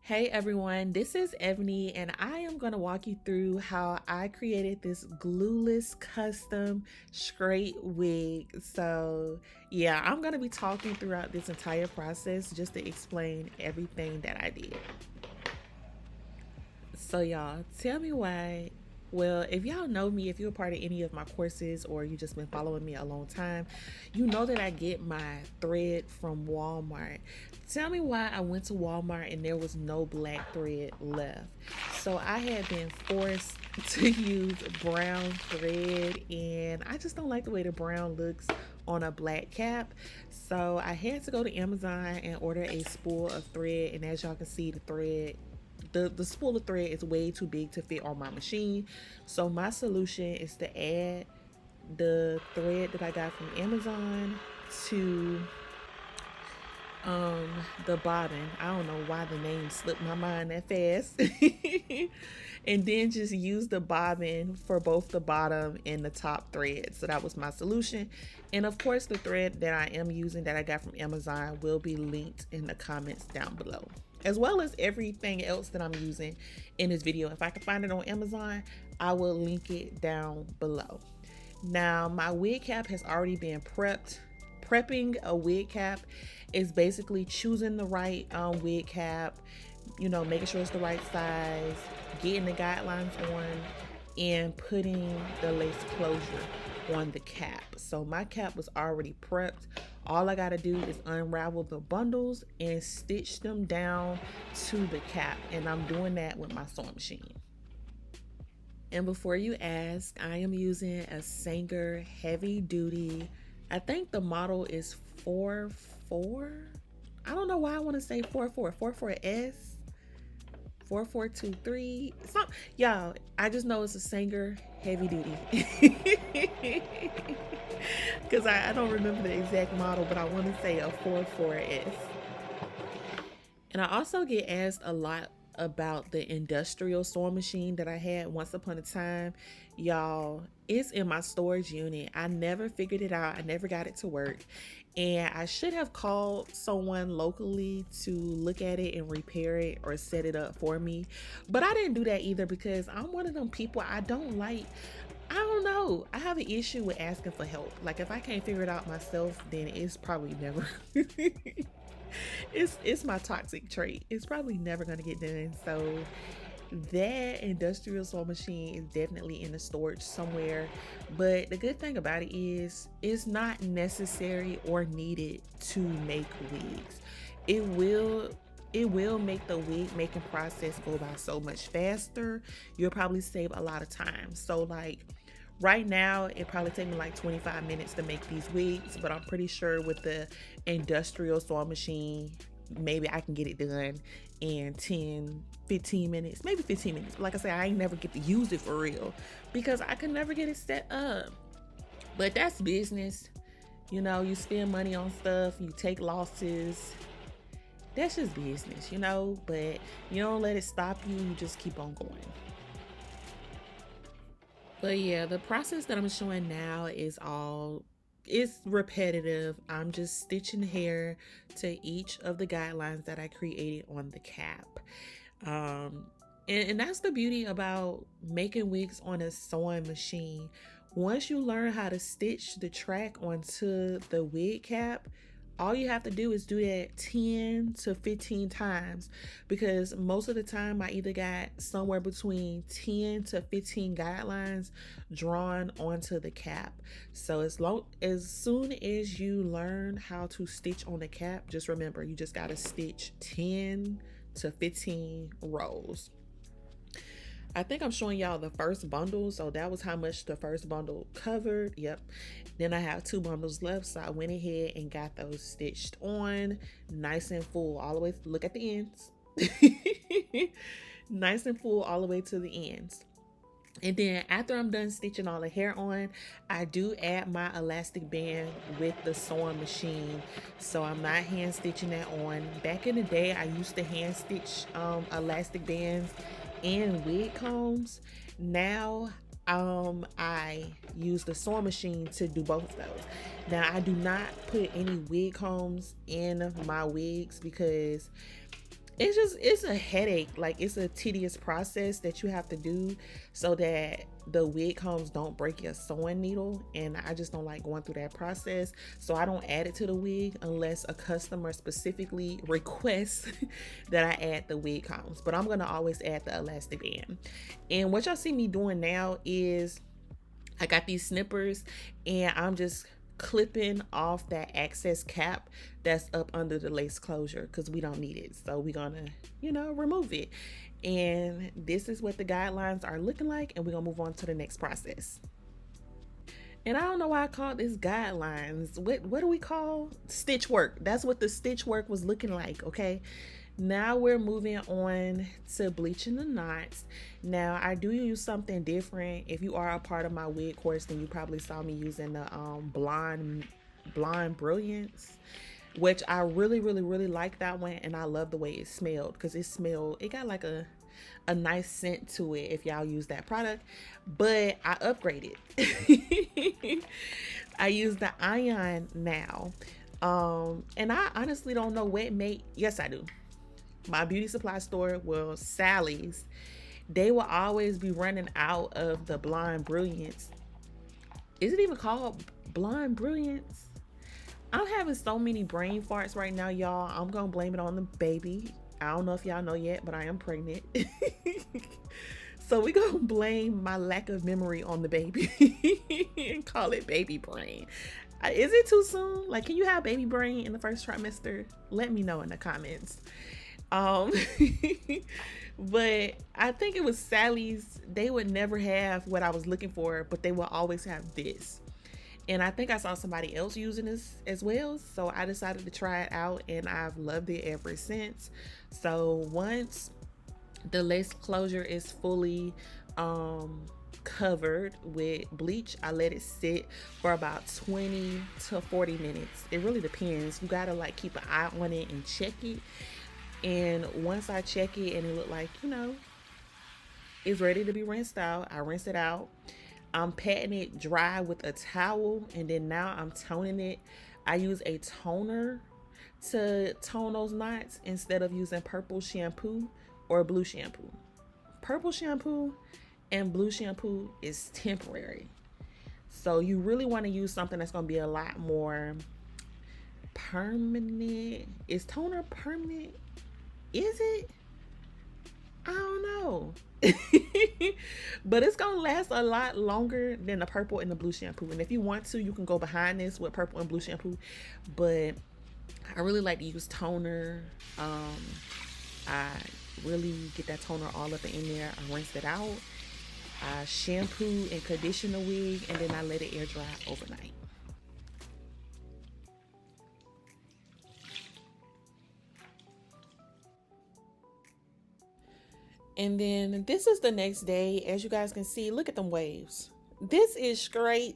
Hey everyone, this is Ebony, and I am going to walk you through how I created this glueless custom straight wig. Yeah, I'm going to be talking throughout this entire process just to explain everything that I did. Y'all, tell me why. Well, if y'all know me, if you're a part of any of my courses or you just been following me a long time, you know that I get my thread from Walmart. Tell me why I went to Walmart and there was no black thread left. So I had been forced to use brown thread, and I just don't like the way the brown looks on a black cap. So I had to go to Amazon and order a spool of thread, and as y'all can see, the spool of thread is way too big to fit on my machine. So my solution is to add the thread that I got from Amazon to um the bobbin. I don't know why the name slipped my mind that fast. And then just use the bobbin for both the bottom and the top thread. So that was my solution. And of course, the thread that I am using that I got from Amazon will be linked in the comments down below, as well as everything else that I'm using in this video. If I can find it on Amazon, I will link it down below. Now, my wig cap has already been prepped. Prepping a wig cap is basically choosing the right wig cap, making sure it's the right size, getting the guidelines on, and putting the lace closure on the cap. So my cap was already prepped. All I gotta do is unravel the bundles and stitch them down to the cap. And I'm doing that with my sewing machine. And before you ask, I am using a Sanger heavy duty. I think the model is 44. I don't know why I want to say 44S. 4423. Some y'all, I just know it's a Sanger heavy duty. Because I don't remember the exact model, but I want to say a 44S. And I also get asked a lot about the industrial sewing machine that I had once upon a time. Y'all, it's in my storage unit. I never figured it out. I never got it to work. And I should have called someone locally to look at it and repair it or set it up for me. But I didn't do that either because I'm one of them people I don't like. I don't know. I have an issue with asking for help. Like if I can't figure it out myself, then it's probably never it's my toxic trait. It's probably never gonna get done. So that industrial sewing machine is definitely in the storage somewhere. But the good thing about it is it's not necessary or needed to make wigs. It will make the wig making process go by so much faster. You'll probably save a lot of time. So like right now, it probably take me like 25 minutes to make these wigs, but I'm pretty sure with the industrial sewing machine, maybe I can get it done in 10-15 minutes, maybe 15 minutes. Like I said, I ain't never get to use it for real because I could never get it set up. But that's business. You spend money on stuff, you take losses. That's just business, but you don't let it stop you. You just keep on going. But yeah, the process that I'm showing now it's repetitive. I'm just stitching hair to each of the guidelines that I created on the cap. And that's the beauty about making wigs on a sewing machine. Once you learn how to stitch the track onto the wig cap, all you have to do is do that 10 to 15 times, because most of the time I either got somewhere between 10 to 15 guidelines drawn onto the cap. So as soon as you learn how to stitch on the cap, just remember you just got to stitch 10 to 15 rows. I think I'm showing y'all the first bundle, so that was how much the first bundle covered. Yep. Then I have 2 bundles left, so I went ahead and got those stitched on nice and full all the way. Look at the ends. Nice and full all the way to the ends. And then after I'm done stitching all the hair on, I do add my elastic band with the sewing machine. So I'm not hand stitching that on. Back in the day, I used to hand stitch elastic bands and wig combs. Now I use the sewing machine to do both of those. Now I do not put any wig combs in my wigs because it's a headache. Like, it's a tedious process that you have to do so that the wig combs don't break your sewing needle, and I just don't like going through that process. So I don't add it to the wig unless a customer specifically requests that I add the wig combs, but I'm gonna always add the elastic band. And what y'all see me doing now is I got these snippers, and I'm just clipping off that excess cap that's up under the lace closure because we don't need it. So we're gonna, remove it. And this is what the guidelines are looking like, and we're gonna move on to the next process. And I don't know why I called this guidelines. What do we call stitch work? That's what the stitch work was looking like, okay? Now we're moving on to bleaching the knots. Now I do use something different. If you are a part of my wig course, then you probably saw me using the blonde brilliance, which I really, really, really like that one, and I love the way it smelled because it got like a nice scent to it if y'all use that product. But I upgraded. I use the ion now. And I honestly don't know what made, yes I do. My beauty supply store, well, Sally's, they will always be running out of the blonde brilliance. Is it even called blonde brilliance? I'm having so many brain farts right now, y'all. I'm gonna blame it on the baby. I don't know if y'all know yet, but I am pregnant. So we gonna blame my lack of memory on the baby and call it baby brain. Is it too soon? Like, can you have baby brain in the first trimester? Let me know in the comments. But I think it was Sally's. They would never have what I was looking for, but they will always have this. And I think I saw somebody else using this as well, so I decided to try it out, and I've loved it ever since. So once the lace closure is fully covered with bleach, I let it sit for about 20 to 40 minutes. It really depends. You gotta like keep an eye on it and check it. And once I check it and it look like, it's ready to be rinsed out, I rinse it out. I'm patting it dry with a towel, and then now I'm toning it. I use a toner to tone those knots instead of using purple shampoo or blue shampoo. Purple shampoo and blue shampoo is temporary. So you really want to use something that's going to be a lot more permanent. Is toner permanent? Is it? I don't know. But it's gonna last a lot longer than the purple and the blue shampoo. And if you want to, you can go behind this with purple and blue shampoo. But I really like to use toner. I really get that toner all up in there. I rinse it out. I shampoo and condition the wig, and then I let it air dry overnight. And then this is the next day. As you guys can see, look at them waves. This is straight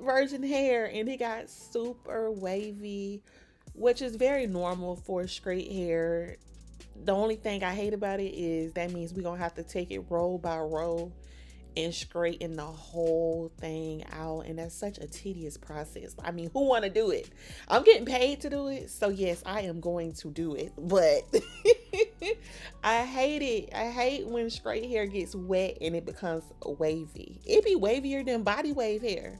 virgin hair, and it got super wavy, which is very normal for straight hair. The only thing I hate about it is that means we're gonna have to take it roll by roll and straighten the whole thing out, and that's such a tedious process. I mean, who want to do it? I'm getting paid to do it, so yes, I am going to do it, but I hate it. I hate when straight hair gets wet and it becomes wavy. It be wavier than body wave hair.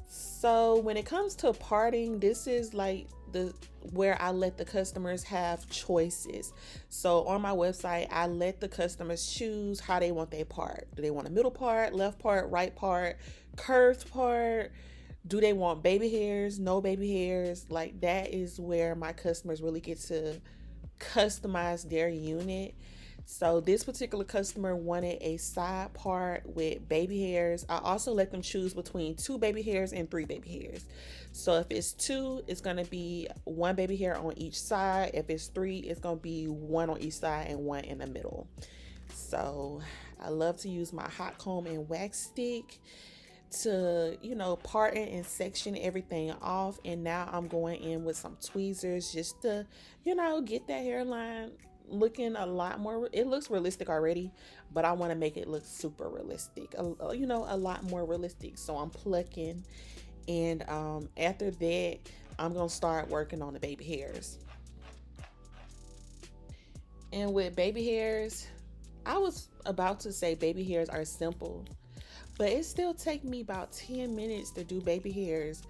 So when it comes to parting, this is like where I let the customers have choices. So on my website, I let the customers choose how they want their part. Do they want a middle part, left part, right part, curved part? Do they want baby hairs, no baby hairs? Like, that is where my customers really get to customize their unit. So this particular customer wanted a side part with baby hairs. I also let them choose between 2 baby hairs and 3 baby hairs. So if it's 2, it's going to be 1 baby hair on each side. If it's 3, it's going to be 1 on each side and 1 in the middle. So I love to use my hot comb and wax stick to, part and section everything off. And now I'm going in with some tweezers just to, get that hairline looking a lot more. It looks realistic already, but I want to make it look super realistic, a lot more realistic. So I'm plucking, and after that, I'm gonna start working on the baby hairs. And with baby hairs, I was about to say baby hairs are simple, but it still take me about 10 minutes to do baby hairs.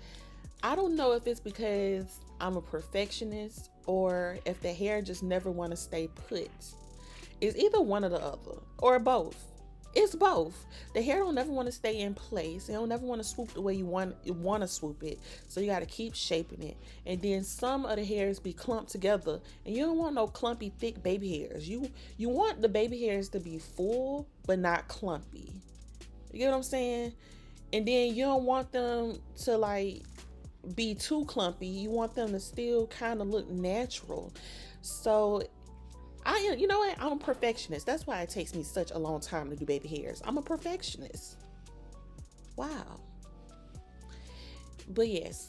I don't know if it's because I'm a perfectionist or if the hair just never want to stay put. It's either one or the other or both. It's both. The hair don't never want to stay in place. It don't never want to swoop the way you want to swoop it. So you got to keep shaping it. And then some of the hairs be clumped together, and you don't want no clumpy thick baby hairs. You want the baby hairs to be full but not clumpy. You get what I'm saying? And then you don't want them to like be too clumpy. You want them to still kind of look natural. So you know what? I'm a perfectionist. That's why it takes me such a long time to do baby hairs. I'm a perfectionist. Wow. But yes.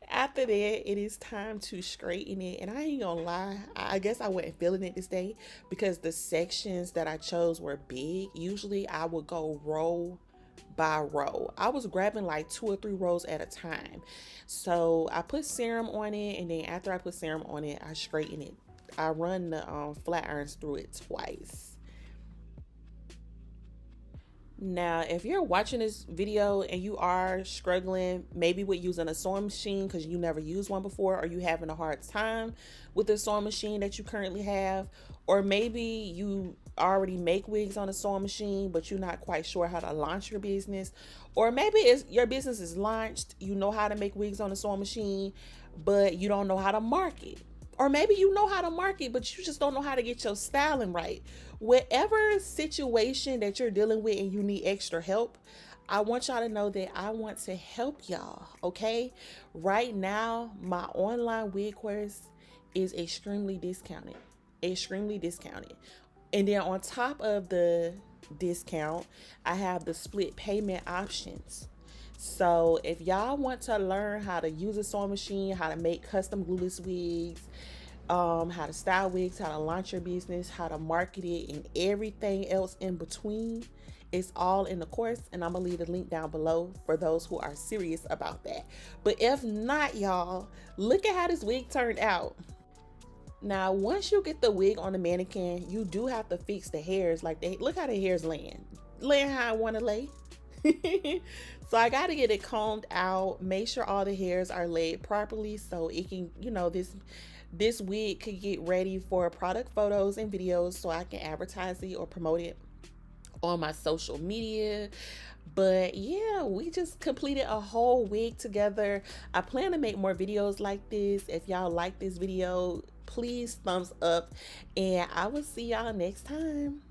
After that, it is time to straighten it. And I ain't gonna lie, I guess I wasn't feeling it this day because the sections that I chose were big. Usually I would go row by row. I was grabbing like 2 or 3 rows at a time. So I put serum on it, and then after I put serum on it, I straighten it. I run the flat irons through it twice. Now, if you're watching this video and you are struggling maybe with using a sewing machine because you never used one before, or you having a hard time with the sewing machine that you currently have, or maybe you already make wigs on a sewing machine but you're not quite sure how to launch your business, or maybe your business is launched, you know how to make wigs on a sewing machine but you don't know how to market, or maybe you know how to market but you just don't know how to get your styling right. Whatever situation that you're dealing with and you need extra help, I want y'all to know that I want to help y'all. Okay, right now my online wig course is extremely discounted. And then on top of the discount, I have the split payment options. So if y'all want to learn how to use a sewing machine, how to make custom glueless wigs, how to style wigs, how to launch your business, how to market it, and everything else in between, it's all in the course. And I'm gonna leave the link down below for those who are serious about that. But if not, y'all, look at how this wig turned out. Now, once you get the wig on the mannequin, you do have to fix the hairs. Like, look how the hairs laying how I want to lay. So I got to get it combed out, make sure all the hairs are laid properly so it can, this wig could get ready for product photos and videos so I can advertise it or promote it on my social media. But yeah, we just completed a whole wig together. I plan to make more videos like this. If y'all like this video, please thumbs up, and I will see y'all next time.